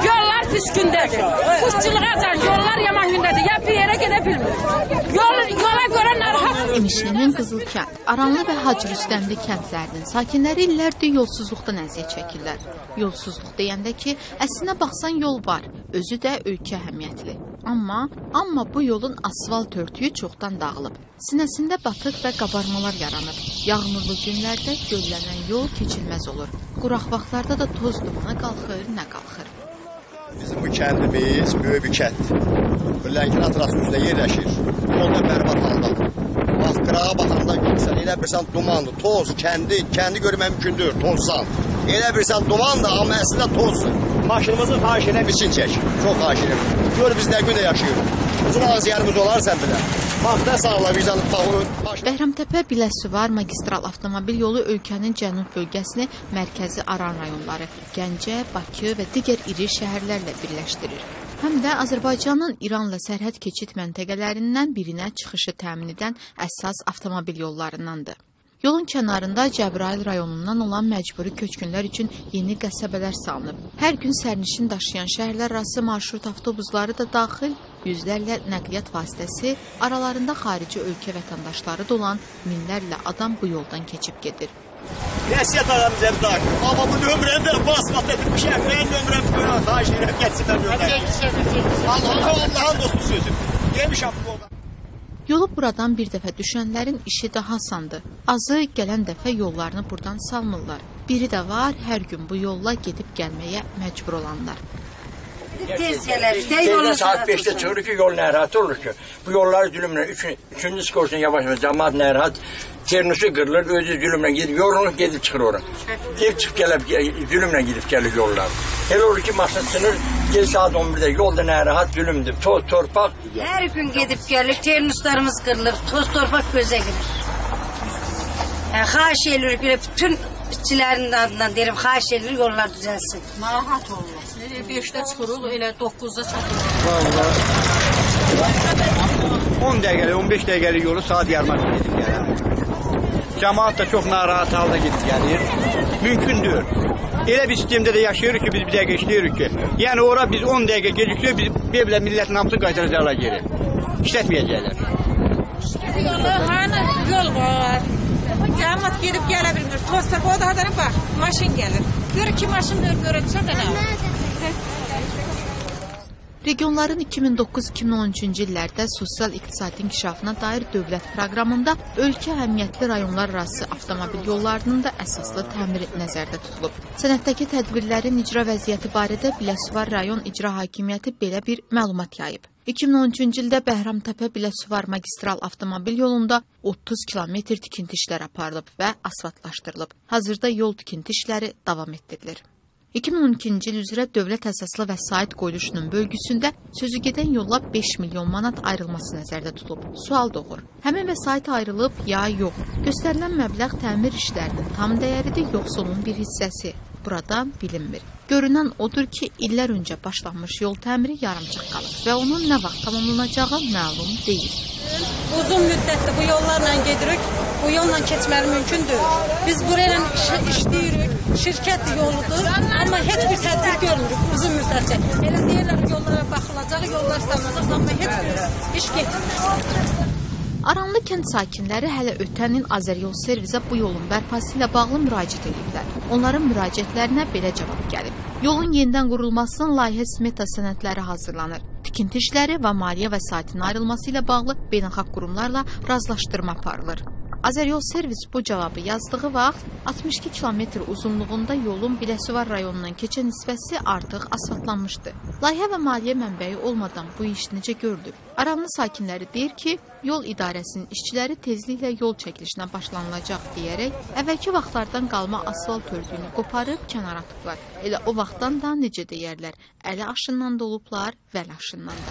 Yollar pis gündədir. Kuşçuluğa can yollar yaman gündədir. Ya bir yerə gedə bilmir. Yola görə narahat. Emişlinin Qızılkənd, Aranlı və Hacı Rüstəmli kəndlərinin sakinləri illərdir yolsuzluqdan əziyyət çəkirlər. Yolsuzluq deyəndə ki, əslinə baxsan yol var, özü də ölkə əhəmiyyətli. Amma bu yolun asfalt örtüyü çoxdan dağılıb. Sinəsində batıq və qabarmalar yaranıb. Yağmurlu günlərdə göllənən yol keçilməz olur. Quraq vaxtlarda da toz dumana qalxır, nə qalxır. Bizim bu kəndimiz böyük bir kənddir. Lənkəran trasının üstündə yerləşir. Yolda bərbad haldadır. Bax, qırağa baxanda görürsən, elə bilirsən dumandır, toz, kəndi görmək mümkündür, tozsan. Elə bilirsən dumandır, amma əslində tozdur. Maşınımızın xahiş edən biçin çək, çox xahiş edən. Gör biz nə gündə yaşayırıq. Bizim ağız yerimiz olarsan bilər. Bax, nə sağla vicdanı baxır. Bəhramtəpə Biləsuvar magistral avtomobil yolu ölkənin cənub bölgəsini mərkəzi Aran rayonları, Gəncə, Bakı və digər iri şəhərlərlə birləşdirir. Həm də Azərbaycanın İranla sərhəd keçid məntəqələrindən birinə çıxışı təmin edən əsas avtomobil yollarındandır. Yolun kənarında Cəbrayıl rayonundan olan məcburi köçkünlər üçün yeni qəsəbələr salınıb. Hər gün sərnişin daşıyan şəhərlər arası marşrut avtobusları da daxil, yüzlərlə nəqliyyat vasitəsi, aralarında xarici ölkə vətəndaşları da olan minlərlə adam bu yoldan keçib gedir. Nəsiyyət adamızı daxil. Amma bu nömrəndə basmat etmişəm. Mən nömrəm böyle xahiş edirəm, geçsinlər nömrəm. Allah'ın dostu sözü. Yemişəm bu yoldan. Yolu buradan bir dəfə düşənlərin işi daha asandır. Azı gələn dəfə yollarını buradan salmırlar. Biri də var, hər gün bu yolla gedib gəlməyə məcbur olanlar. Saat 5'te çıxır ki, yol narahat olur ki. Bu yolları zülümlə, üçüncü skorsun yavaş cemaat narahat, ternusu qırılır, özü zülümlə gidip, yorulub gedib çıxır ora. Gedib çıxıb gəlib, zülümlə gidib gəlir yollar. Elə olur ki, maşın sınır, gel saat 11'de yolda narahat, zülümdür, toz, torpaq. Her gün gedib gəlir, ternuslarımız qırılır, toz, torpaq gözə girir. Xahiş edilir, bütün işçilərin adından derim, xahiş edilir, yollar düzəlsin. Narahat olmaz. 5'də çıxırıq, elə 9'da çatırıq. Vallahi 10 dəqiqəlik, 15 dəqiqəlik yolu saat yarıma gedib gəlir. Cemaat da çox narahat halda gedib gəlir. Mümkündür. Elə bir sistemdə də yaşayırıq ki, biz bir dəqiqə işləyirik ki, yəni ora biz 10 dəqiqə geciksək, biz belə millətin hamısını qaytaracaqlar geri. İşlətməyəcəklər. Hani yol var. Cemaat gedib gələ bilmir. Tosta qodadan bax, maşın gəlir. Gör ki, maşın görəcək də nə olur. Regionların 2009-2013-cü illərdə sosial-iqtisadi inkişafına dair dövlət proqramında ölkə əhəmiyyətli rayonlar arası avtomobil yollarının da əsaslı təmiri nəzərdə tutulub. Sənətdəki tədbirlərin icra vəziyyəti barədə Biləsuvar rayon icra hakimiyyəti belə bir məlumat yayıb. 2013-cü ildə Bəhramtəpə Biləsuvar magistral avtomobil yolunda 30 kilometr tikinti işləri aparılıb və asfaltlaşdırılıb. Hazırda yol tikinti işləri davam etdirilir. 2012-ci il üzrə dövlət əsaslı vəsait qoyuluşunun bölgüsündə sözügedən yolla 5 milyon manat ayrılması nəzərdə tutulub. Sual doğur. Həmin vəsait ayrılıb ya yox? Göstərilən məbləğ təmir işlərinin tam dəyəridir, yoxsa onun bir hissəsi? Buradan bilinmir. Görünən odur ki, illər öncə başlanmış yol təmiri yarımçıq qalıb və onun nə vaxt tamamlanacağı məlum deyil. Uzun müddətli bu yollarla gedirik, bu yolla keçməli mümkündür. Biz burayla işləyirik, şirkət yoludur, amma heç bir tədbir görmürük uzun müddətli. Elə deyirlər yollara baxılacaq, yollar salınacaq, amma heç bir iş getmir. Aranlı kənd sakinləri hələ ötən il Azəryol servisə bu yolun bərpası ilə bağlı müraciət ediblər. Onların müraciətlərinə belə cavab gəlib. Yolun yenidən qurulmasının layihə smeta sənədləri hazırlanır. Tikinti işləri və maliyyə vəsaitinin ayrılması ilə bağlı beynəlxalq qurumlarla razılaşdırma aparılır. Azəryol servis bu cavabı yazdığı vaxt 62 kilometr uzunluğunda yolun Biləsuvar rayonundan keçən hissəsi artıq asfaltlanmışdı. Layihə və maliyyə mənbəyi olmadan bu iş necə görülür? Aranlı sakinləri deyir ki, yol idarəsinin işçiləri tezliklə yol çəkilişinə başlanılacaq deyərək əvvəlki vaxtlardan qalma asfalt örtüyünü qoparıb kənara atıblar. Elə o vaxtdan da necə deyərlər, əli aşından da olublar, vəli aşından da.